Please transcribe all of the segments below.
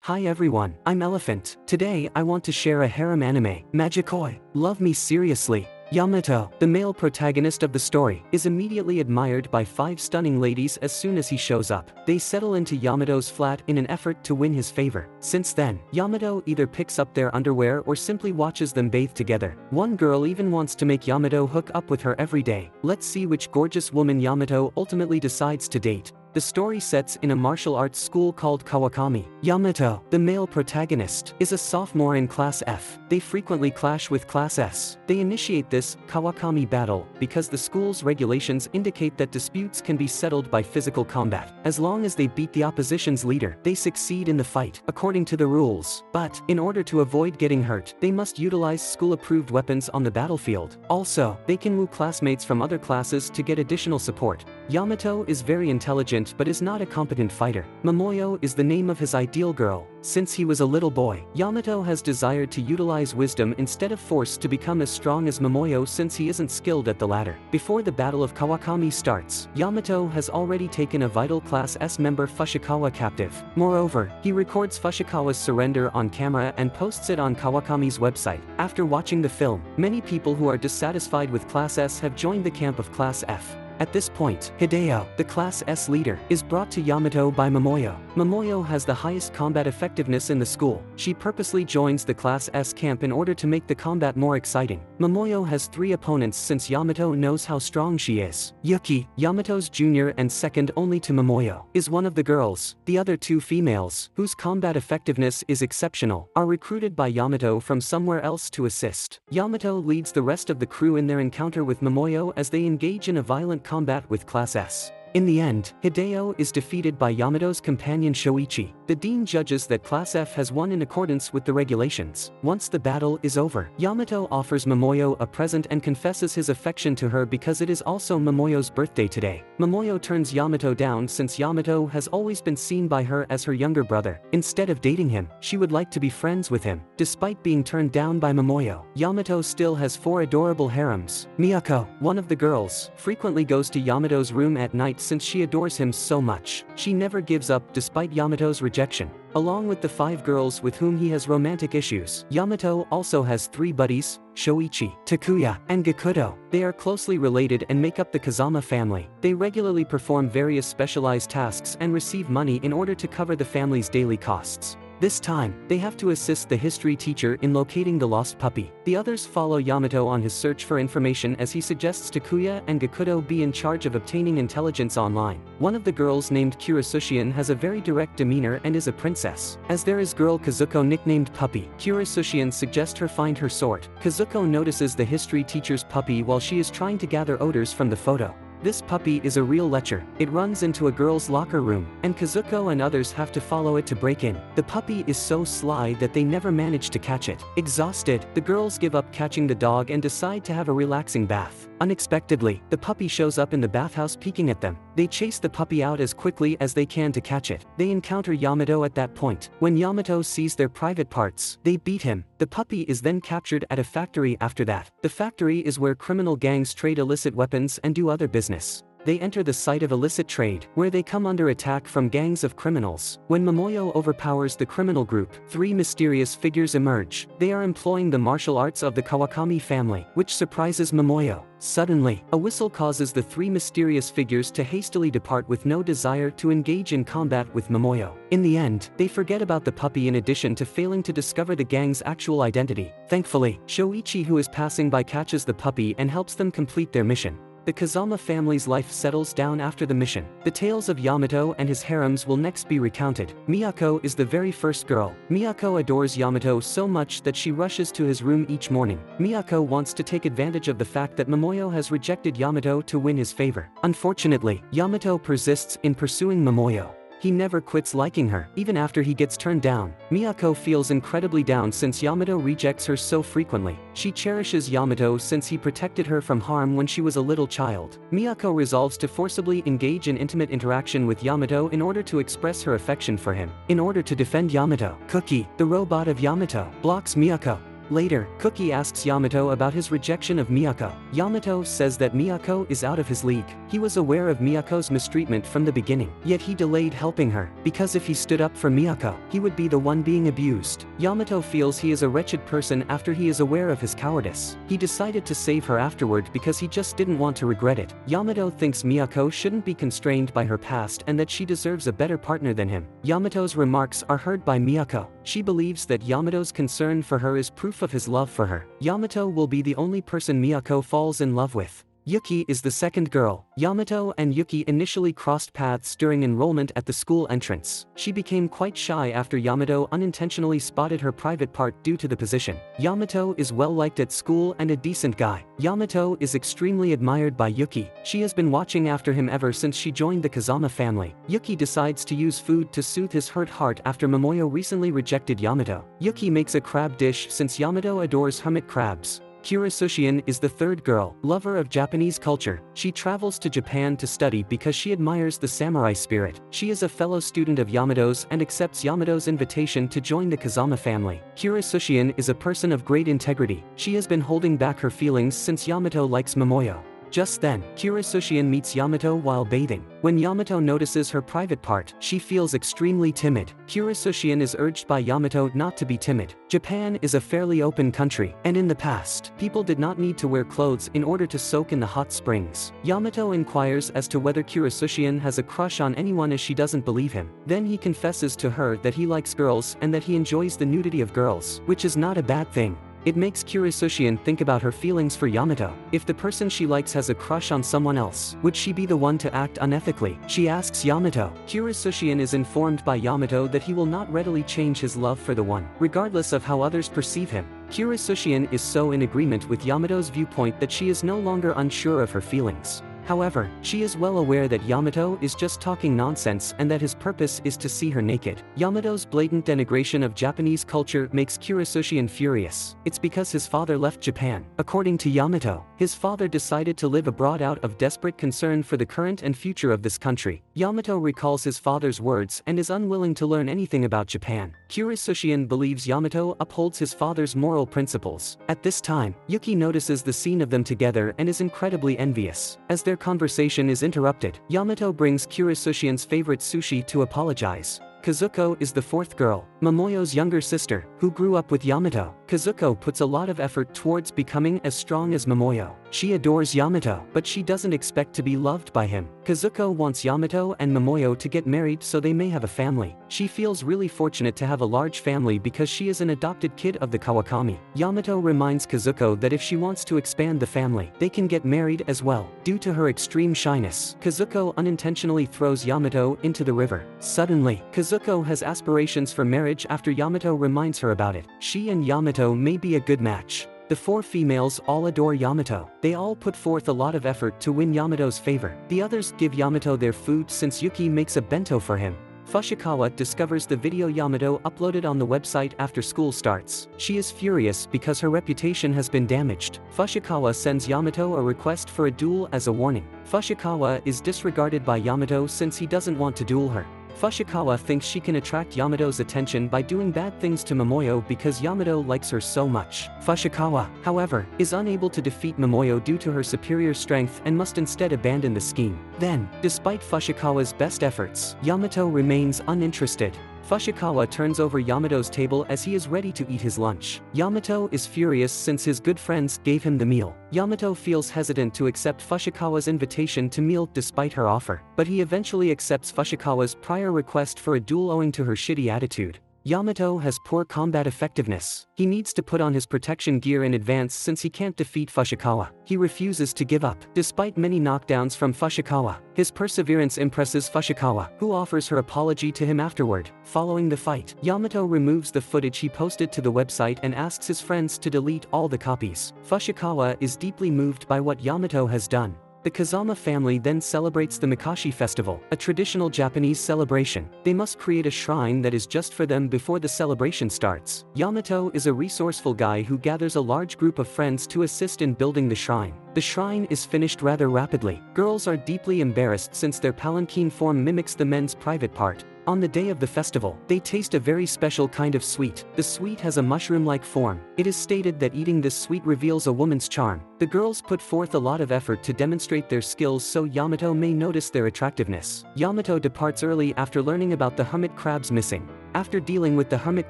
Hi everyone, I'm Elephant. Today I want to share a harem anime, Majikoi. Love Me Seriously. Yamato, the male protagonist of the story, is immediately admired by 5 stunning ladies as soon as he shows up. They settle into Yamato's flat in an effort to win his favor. Since then, Yamato either picks up their underwear or simply watches them bathe together. One girl even wants to make Yamato hook up with her every day. Let's see which gorgeous woman Yamato ultimately decides to date. The story sets in a martial arts school called Kawakami. Yamato, the male protagonist, is a sophomore in Class F. They frequently clash with Class S. They initiate this Kawakami battle because the school's regulations indicate that disputes can be settled by physical combat. As long as they beat the opposition's leader, they succeed in the fight, according to the rules. But, in order to avoid getting hurt, they must utilize school-approved weapons on the battlefield. Also, they can woo classmates from other classes to get additional support. Yamato is very intelligent but is not a competent fighter. Momoyo is the name of his ideal girl. Since he was a little boy, Yamato has desired to utilize wisdom instead of force to become as strong as Momoyo since he isn't skilled at the latter. Before the Battle of Kawakami starts, Yamato has already taken a vital Class S member Fushikawa captive. Moreover, he records Fushikawa's surrender on camera and posts it on Kawakami's website. After watching the film, many people who are dissatisfied with Class S have joined the camp of Class F. At this point, Hideo, the Class S leader, is brought to Yamato by Momoyo. Momoyo has the highest combat effectiveness in the school. She purposely joins the Class S camp in order to make the combat more exciting. Momoyo has 3 opponents since Yamato knows how strong she is. Yuki, Yamato's junior and second only to Momoyo, is one of the girls. The other 2 females, whose combat effectiveness is exceptional, are recruited by Yamato from somewhere else to assist. Yamato leads the rest of the crew in their encounter with Momoyo as they engage in a violent combat with Class S. In the end, Hideo is defeated by Yamato's companion Shoichi. The dean judges that Class F has won in accordance with the regulations. Once the battle is over, Yamato offers Momoyo a present and confesses his affection to her because it is also Momoyo's birthday today. Momoyo turns Yamato down since Yamato has always been seen by her as her younger brother. Instead of dating him, she would like to be friends with him. Despite being turned down by Momoyo, Yamato still has 4 adorable harems. Miyako, one of the girls, frequently goes to Yamato's room at night since she adores him so much. She never gives up despite Yamato's rejection. Along with the 5 girls with whom he has romantic issues, Yamato also has 3 buddies, Shoichi, Takuya, and Gakuto. They are closely related and make up the Kazama family. They regularly perform various specialized tasks and receive money in order to cover the family's daily costs. This time, they have to assist the history teacher in locating the lost puppy. The others follow Yamato on his search for information as he suggests Takuya and Gakuto be in charge of obtaining intelligence online. One of the girls named Kurasushian has a very direct demeanor and is a princess. As there is girl Kazuko nicknamed Puppy, Kurasushian suggests her find her sort. Kazuko notices the history teacher's puppy while she is trying to gather odors from the photo. This puppy is a real lecher. It runs into a girl's locker room, and Kazuko and others have to follow it to break in. The puppy is so sly that they never manage to catch it. Exhausted, the girls give up catching the dog and decide to have a relaxing bath. Unexpectedly, the puppy shows up in the bathhouse peeking at them. They chase the puppy out as quickly as they can to catch it. They encounter Yamato at that point. When Yamato sees their private parts, they beat him. The puppy is then captured at a factory after that. The factory is where criminal gangs trade illicit weapons and do other business. They enter the site of illicit trade, where they come under attack from gangs of criminals. When Momoyo overpowers the criminal group, 3 mysterious figures emerge. They are employing the martial arts of the Kawakami family, which surprises Momoyo. Suddenly, a whistle causes the 3 mysterious figures to hastily depart with no desire to engage in combat with Momoyo. In the end, they forget about the puppy in addition to failing to discover the gang's actual identity. Thankfully, Shoichi, who is passing by, catches the puppy and helps them complete their mission. The Kazama family's life settles down after the mission. The tales of Yamato and his harems will next be recounted. Miyako is the very first girl. Miyako adores Yamato so much that she rushes to his room each morning. Miyako wants to take advantage of the fact that Momoyo has rejected Yamato to win his favor. Unfortunately, Yamato persists in pursuing Momoyo. He never quits liking her, even after he gets turned down. Miyako feels incredibly down since Yamato rejects her so frequently. She cherishes Yamato since he protected her from harm when she was a little child. Miyako resolves to forcibly engage in intimate interaction with Yamato in order to express her affection for him. In order to defend Yamato, Cookie, the robot of Yamato, blocks Miyako. Later, Cookie asks Yamato about his rejection of Miyako. Yamato says that Miyako is out of his league. He was aware of Miyako's mistreatment from the beginning, yet he delayed helping her, because if he stood up for Miyako, he would be the one being abused. Yamato feels he is a wretched person after he is aware of his cowardice. He decided to save her afterward because he just didn't want to regret it. Yamato thinks Miyako shouldn't be constrained by her past and that she deserves a better partner than him. Yamato's remarks are heard by Miyako. She believes that Yamato's concern for her is proof of his love for her. Yamato will be the only person Miyako falls in love with. Yuki is the second girl. Yamato and Yuki initially crossed paths during enrollment at the school entrance. She became quite shy after Yamato unintentionally spotted her private part due to the position. Yamato is well liked at school and a decent guy. Yamato is extremely admired by Yuki. She has been watching after him ever since she joined the Kazama family. Yuki decides to use food to soothe his hurt heart after Momoyo recently rejected Yamato. Yuki makes a crab dish since Yamato adores hermit crabs. Kirisushian is the third girl, lover of Japanese culture. She travels to Japan to study because she admires the samurai spirit. She is a fellow student of Yamato's and accepts Yamato's invitation to join the Kazama family. Kirisushian is a person of great integrity. She has been holding back her feelings since Yamato likes Momoyo. Just then, Kirisushian meets Yamato while bathing. When Yamato notices her private part, she feels extremely timid. Kirisushian is urged by Yamato not to be timid. Japan is a fairly open country, and in the past, people did not need to wear clothes in order to soak in the hot springs. Yamato inquires as to whether Kirisushian has a crush on anyone as she doesn't believe him. Then he confesses to her that he likes girls and that he enjoys the nudity of girls, which is not a bad thing. It makes Kirisushian think about her feelings for Yamato. If the person she likes has a crush on someone else, would she be the one to act unethically? She asks Yamato. Kirisushian is informed by Yamato that he will not readily change his love for the one, regardless of how others perceive him. Kirisushian is so in agreement with Yamato's viewpoint that she is no longer unsure of her feelings. However, she is well aware that Yamato is just talking nonsense and that his purpose is to see her naked. Yamato's blatant denigration of Japanese culture makes Kirisushian furious. It's because his father left Japan. According to Yamato, his father decided to live abroad out of desperate concern for the current and future of this country. Yamato recalls his father's words and is unwilling to learn anything about Japan. Kirisushian believes Yamato upholds his father's moral principles. At this time, Yuki notices the scene of them together and is incredibly envious. As their conversation is interrupted, Yamato brings Kirisushian's favorite sushi to apologize. Kazuko is the fourth girl, Momoyo's younger sister, who grew up with Yamato. Kazuko puts a lot of effort towards becoming as strong as Momoyo. She adores Yamato, but she doesn't expect to be loved by him. Kazuko wants Yamato and Momoyo to get married so they may have a family. She feels really fortunate to have a large family because she is an adopted kid of the Kawakami. Yamato reminds Kazuko that if she wants to expand the family, they can get married as well. Due to her extreme shyness, Kazuko unintentionally throws Yamato into the river. Suddenly, Kazuko has aspirations for marriage after Yamato reminds her about it. She and Yamato may be a good match. The four females all adore Yamato. They all put forth a lot of effort to win Yamato's favor. The others give Yamato their food since Yuki makes a bento for him. Fushikawa discovers the video Yamato uploaded on the website after school starts. She is furious because her reputation has been damaged. Fushikawa sends Yamato a request for a duel as a warning. Fushikawa is disregarded by Yamato since he doesn't want to duel her. Fushikawa thinks she can attract Yamato's attention by doing bad things to Momoyo because Yamato likes her so much. Fushikawa, however, is unable to defeat Momoyo due to her superior strength and must instead abandon the scheme. Then, despite Fushikawa's best efforts, Yamato remains uninterested. Fushikawa turns over Yamato's table as he is ready to eat his lunch. Yamato is furious since his good friends gave him the meal. Yamato feels hesitant to accept Fushikawa's invitation to meal despite her offer, but he eventually accepts Fushikawa's prior request for a duel owing to her shitty attitude. Yamato has poor combat effectiveness. He needs to put on his protection gear in advance since he can't defeat Fushikawa. He refuses to give up, despite many knockdowns from Fushikawa. His perseverance impresses Fushikawa, who offers her apology to him afterward. Following the fight, Yamato removes the footage he posted to the website and asks his friends to delete all the copies. Fushikawa is deeply moved by what Yamato has done. The Kazama family then celebrates the Mikashi festival, a traditional Japanese celebration. They must create a shrine that is just for them before the celebration starts. Yamato is a resourceful guy who gathers a large group of friends to assist in building the shrine. The shrine is finished rather rapidly. Girls are deeply embarrassed since their palanquin form mimics the men's private part. On the day of the festival, they taste a very special kind of sweet. The sweet has a mushroom-like form. It is stated that eating this sweet reveals a woman's charm. The girls put forth a lot of effort to demonstrate their skills so Yamato may notice their attractiveness. Yamato departs early after learning about the hermit crab's missing. After dealing with the hermit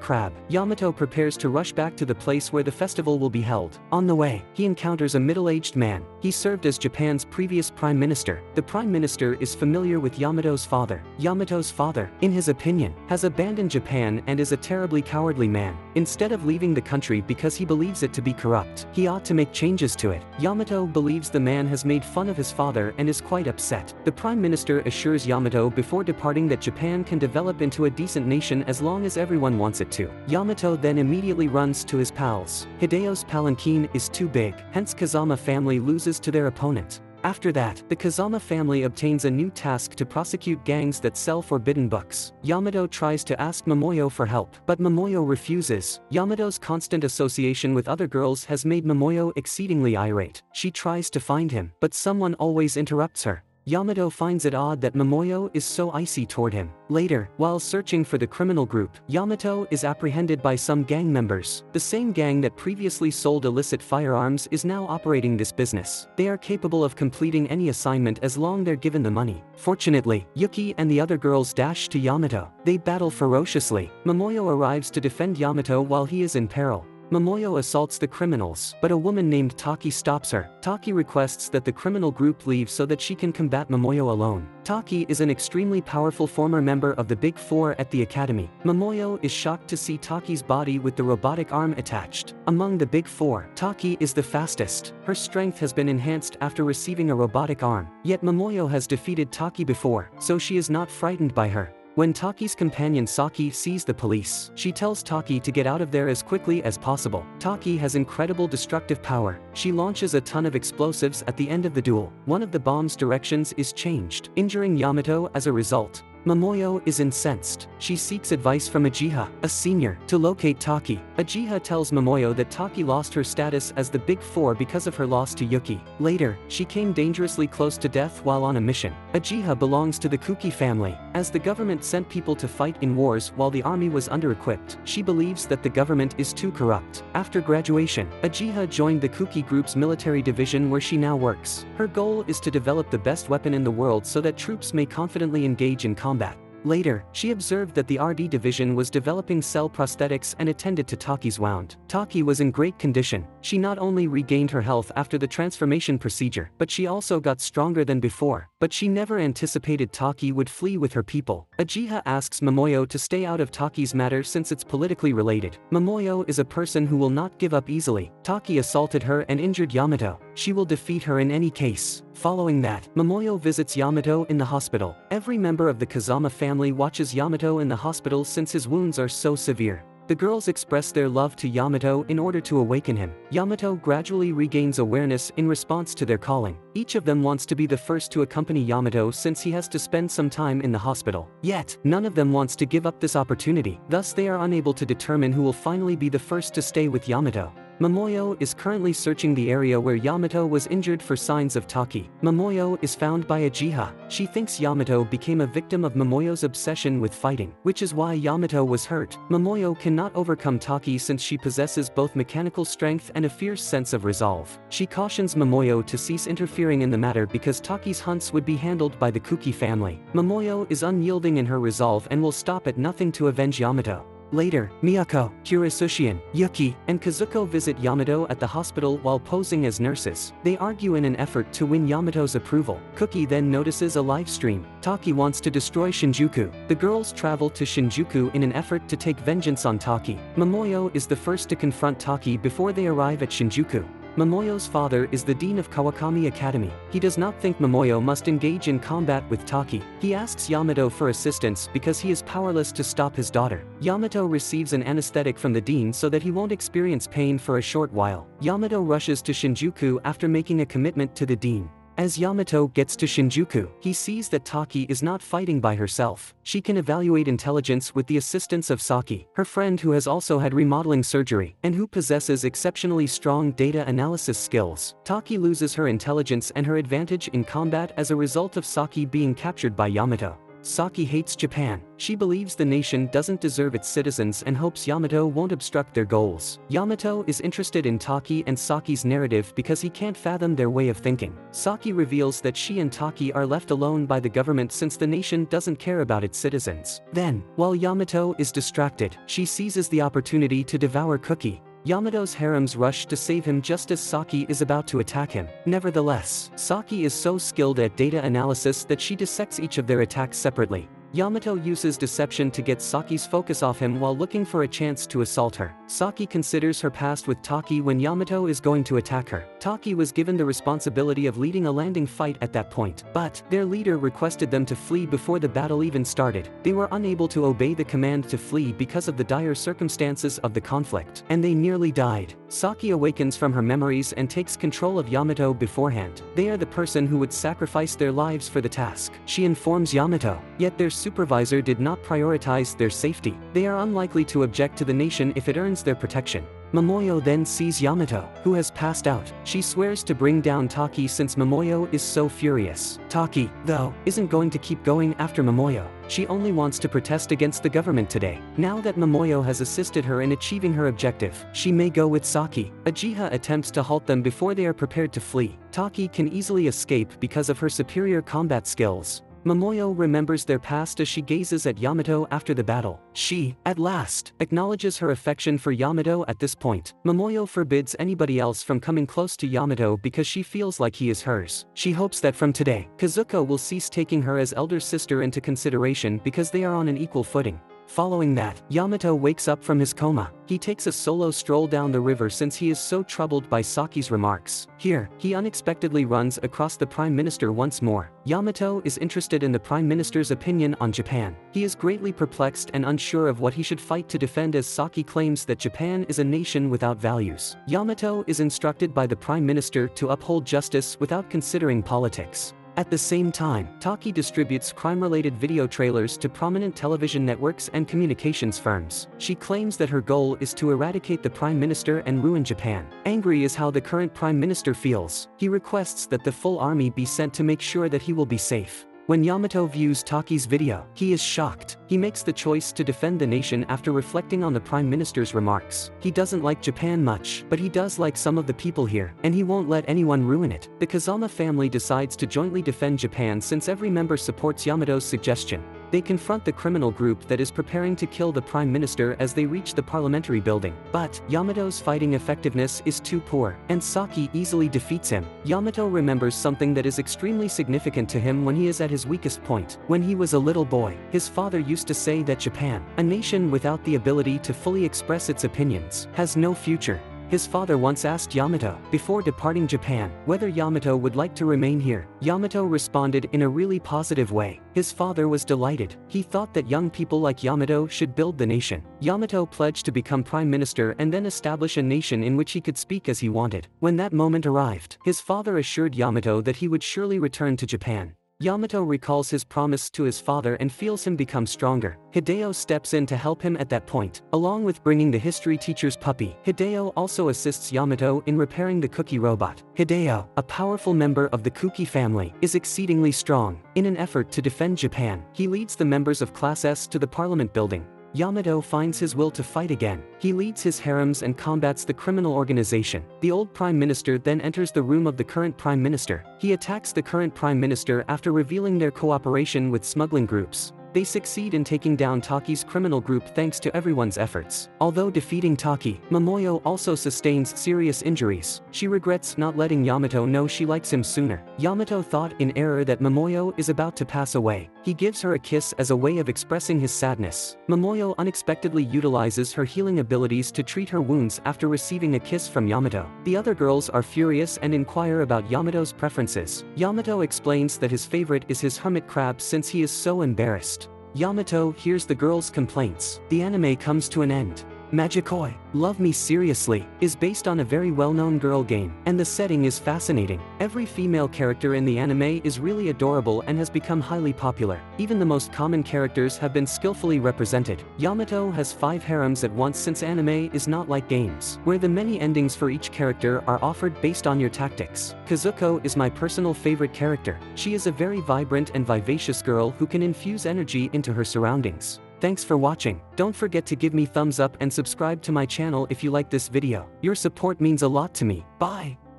crab, Yamato prepares to rush back to the place where the festival will be held. On the way, he encounters a middle-aged man. He served as Japan's previous prime minister. The prime minister is familiar with Yamato's father. Yamato's father, in his opinion, has abandoned Japan and is a terribly cowardly man. Instead of leaving the country because he believes it to be corrupt, he ought to make changes to it. Yamato believes the man has made fun of his father and is quite upset. The prime minister assures Yamato before departing that Japan can develop into a decent nation as long as everyone wants it to. Yamato then immediately runs to his pals. Hideo's palanquin is too big, hence Kazama family loses to their opponent. After that, the Kazama family obtains a new task to prosecute gangs that sell forbidden books. Yamato tries to ask Momoyo for help, but Momoyo refuses. Yamato's constant association with other girls has made Momoyo exceedingly irate. She tries to find him, but someone always interrupts her. Yamato finds it odd that Momoyo is so icy toward him. Later, while searching for the criminal group, Yamato is apprehended by some gang members. The same gang that previously sold illicit firearms is now operating this business. They are capable of completing any assignment as long they're given the money. Fortunately, Yuki and the other girls dash to Yamato. They battle ferociously. Momoyo arrives to defend Yamato while he is in peril. Momoyo assaults the criminals, but a woman named Taki stops her. Taki requests that the criminal group leave so that she can combat Momoyo alone. Taki is an extremely powerful former member of the Big Four at the academy. Momoyo is shocked to see Taki's body with the robotic arm attached. Among the Big Four, Taki is the fastest. Her strength has been enhanced after receiving a robotic arm. Yet Momoyo has defeated Taki before, so she is not frightened by her. When Taki's companion Saki sees the police, she tells Taki to get out of there as quickly as possible. Taki has incredible destructive power. She launches a ton of explosives at the end of the duel. One of the bomb's directions is changed, injuring Yamato as a result. Momoyo is incensed. She seeks advice from Uchiha, a senior, to locate Taki. Uchiha tells Momoyo that Taki lost her status as the Big Four because of her loss to Yuki. Later, she came dangerously close to death while on a mission. Uchiha belongs to the Kuki family. As the government sent people to fight in wars while the army was under-equipped, she believes that the government is too corrupt. After graduation, Uchiha joined the Kuki group's military division where she now works. Her goal is to develop the best weapon in the world so that troops may confidently engage in combat. Later, she observed that the RD division was developing cell prosthetics and attended to Taki's wound. Taki was in great condition. She not only regained her health after the transformation procedure, but she also got stronger than before. But she never anticipated Taki would flee with her people. Uchiha asks Momoyo to stay out of Taki's matter since it's politically related. Momoyo is a person who will not give up easily. Taki assaulted her and injured Yamato. She will defeat her in any case. Following that, Momoyo visits Yamato in the hospital. Every member of the Kazama family watches Yamato in the hospital since his wounds are so severe. The girls express their love to Yamato in order to awaken him. Yamato gradually regains awareness in response to their calling. Each of them wants to be the first to accompany Yamato since he has to spend some time in the hospital. Yet, none of them wants to give up this opportunity. Thus they are unable to determine who will finally be the first to stay with Yamato. Momoyo is currently searching the area where Yamato was injured for signs of Taki. Momoyo is found by Uchiha. She thinks Yamato became a victim of Momoyo's obsession with fighting, which is why Yamato was hurt. Momoyo cannot overcome Taki since she possesses both mechanical strength and a fierce sense of resolve. She cautions Momoyo to cease interfering in the matter because Taki's hunts would be handled by the Kuki family. Momoyo is unyielding in her resolve and will stop at nothing to avenge Yamato. Later, Miyako, Kurisushian, Yuki, and Kazuko visit Yamato at the hospital while posing as nurses. They argue in an effort to win Yamato's approval. Cookie then notices a live stream. Taki wants to destroy Shinjuku. The girls travel to Shinjuku in an effort to take vengeance on Taki. Momoyo is the first to confront Taki before they arrive at Shinjuku. Momoyo's father is the dean of Kawakami Academy. He does not think Momoyo must engage in combat with Taki. He asks Yamato for assistance because he is powerless to stop his daughter. Yamato receives an anesthetic from the dean so that he won't experience pain for a short while. Yamato rushes to Shinjuku after making a commitment to the dean. As Yamato gets to Shinjuku, he sees that Taki is not fighting by herself. She can evaluate intelligence with the assistance of Saki, her friend who has also had remodeling surgery, and who possesses exceptionally strong data analysis skills. Taki loses her intelligence and her advantage in combat as a result of Saki being captured by Yamato. Saki hates Japan. She believes the nation doesn't deserve its citizens and hopes Yamato won't obstruct their goals. Yamato is interested in Taki and Saki's narrative because he can't fathom their way of thinking. Saki reveals that she and Taki are left alone by the government since the nation doesn't care about its citizens. Then, while Yamato is distracted, she seizes the opportunity to devour Cookie. Yamato's harems rush to save him just as Saki is about to attack him. Nevertheless, Saki is so skilled at data analysis that she dissects each of their attacks separately. Yamato uses deception to get Saki's focus off him while looking for a chance to assault her. Saki considers her past with Taki when Yamato is going to attack her. Taki was given the responsibility of leading a landing fight at that point, but their leader requested them to flee before the battle even started. They were unable to obey the command to flee because of the dire circumstances of the conflict, and they nearly died. Saki awakens from her memories and takes control of Yamato beforehand. They are the person who would sacrifice their lives for the task. She informs Yamato, yet their supervisor did not prioritize their safety. They are unlikely to object to the nation if it earns their protection. Momoyo then sees Yamato, who has passed out. She swears to bring down Taki since Momoyo is so furious. Taki, though, isn't going to keep going after Momoyo. She only wants to protest against the government today. Now that Momoyo has assisted her in achieving her objective, she may go with Saki. Uchiha attempts to halt them before they are prepared to flee. Taki can easily escape because of her superior combat skills. Momoyo remembers their past as she gazes at Yamato after the battle. She, at last, acknowledges her affection for Yamato at this point. Momoyo forbids anybody else from coming close to Yamato because she feels like he is hers. She hopes that from today, Kazuko will cease taking her as elder sister into consideration because they are on an equal footing. Following that, Yamato wakes up from his coma. He takes a solo stroll down the river since he is so troubled by Saki's remarks. Here, he unexpectedly runs across the Prime Minister once more. Yamato is interested in the Prime Minister's opinion on Japan. He is greatly perplexed and unsure of what he should fight to defend as Saki claims that Japan is a nation without values. Yamato is instructed by the Prime Minister to uphold justice without considering politics. At the same time, Taki distributes crime-related video trailers to prominent television networks and communications firms. She claims that her goal is to eradicate the Prime Minister and ruin Japan. Angry is how the current Prime Minister feels. He requests that the full army be sent to make sure that he will be safe. When Yamato views Taki's video, he is shocked. He makes the choice to defend the nation after reflecting on the Prime Minister's remarks. He doesn't like Japan much, but he does like some of the people here, and he won't let anyone ruin it. The Kazama family decides to jointly defend Japan since every member supports Yamato's suggestion. They confront the criminal group that is preparing to kill the Prime Minister as they reach the parliamentary building. But Yamato's fighting effectiveness is too poor, and Saki easily defeats him. Yamato remembers something that is extremely significant to him when he is at his weakest point. When he was a little boy, his father used to say that Japan, a nation without the ability to fully express its opinions, has no future. His father once asked Yamato, before departing Japan, whether Yamato would like to remain here. Yamato responded in a really positive way. His father was delighted. He thought that young people like Yamato should build the nation. Yamato pledged to become Prime Minister and then establish a nation in which he could speak as he wanted. When that moment arrived, his father assured Yamato that he would surely return to Japan. Yamato recalls his promise to his father and feels him become stronger. Hideo steps in to help him at that point, along with bringing the history teacher's puppy. Hideo also assists Yamato in repairing the Cookie robot. Hideo, a powerful member of the Cookie family, is exceedingly strong. In an effort to defend Japan, he leads the members of Class S to the Parliament building. Yamato finds his will to fight again. He leads his harems and combats the criminal organization. The old Prime Minister then enters the room of the current Prime Minister. He attacks the current Prime Minister after revealing their cooperation with smuggling groups. They succeed in taking down Taki's criminal group thanks to everyone's efforts. Although defeating Taki, Momoyo also sustains serious injuries. She regrets not letting Yamato know she likes him sooner. Yamato thought in error that Momoyo is about to pass away. He gives her a kiss as a way of expressing his sadness. Momoyo unexpectedly utilizes her healing abilities to treat her wounds after receiving a kiss from Yamato. The other girls are furious and inquire about Yamato's preferences. Yamato explains that his favorite is his hermit crab since he is so embarrassed. Yamato hears the girls' complaints. The anime comes to an end. Majikoi, Love Me Seriously, is based on a very well-known girl game, and the setting is fascinating. Every female character in the anime is really adorable and has become highly popular. Even the most common characters have been skillfully represented. Yamato has 5 harems at once since anime is not like games, where the many endings for each character are offered based on your tactics. Kazuko is my personal favorite character. She is a very vibrant and vivacious girl who can infuse energy into her surroundings. Thanks for watching. Don't forget to give me thumbs up and subscribe to my channel if you like this video. Your support means a lot to me. Bye!